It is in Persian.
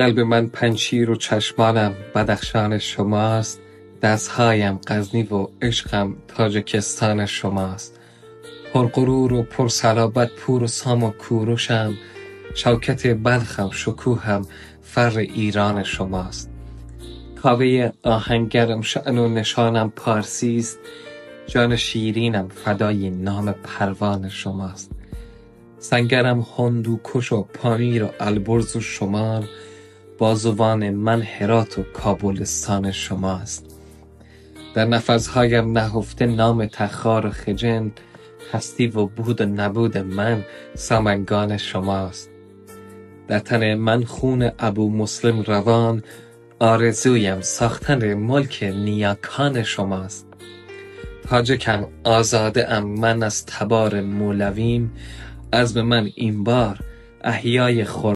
قلب من پنچیر و چشمانم بدخشان شماست. دستهایم غزنی و عشقم تاجکستان شماست. پرغرور و پرصلابت پور و سام و کوروشم. شوکت بلخم شکوهم فر ایران شماست. کاوه آهنگرم شأن و نشانم پارسیست. جان شیرینم فدای نام پروان شماست. سنگرم هندوکش و پامیر و البرز و شمال. بازوان من هرات و کابلستان شماست. در نفسهایم نهفته نام تخار و خجل. هستی و بود و نبود من سمنگان شماست. در تن من خون ابو مسلم روان. آرزویم ساختن ملک نیاکان شماست. تاجکم آزاده ام من از تبار مولویم. عزم من این بار احیای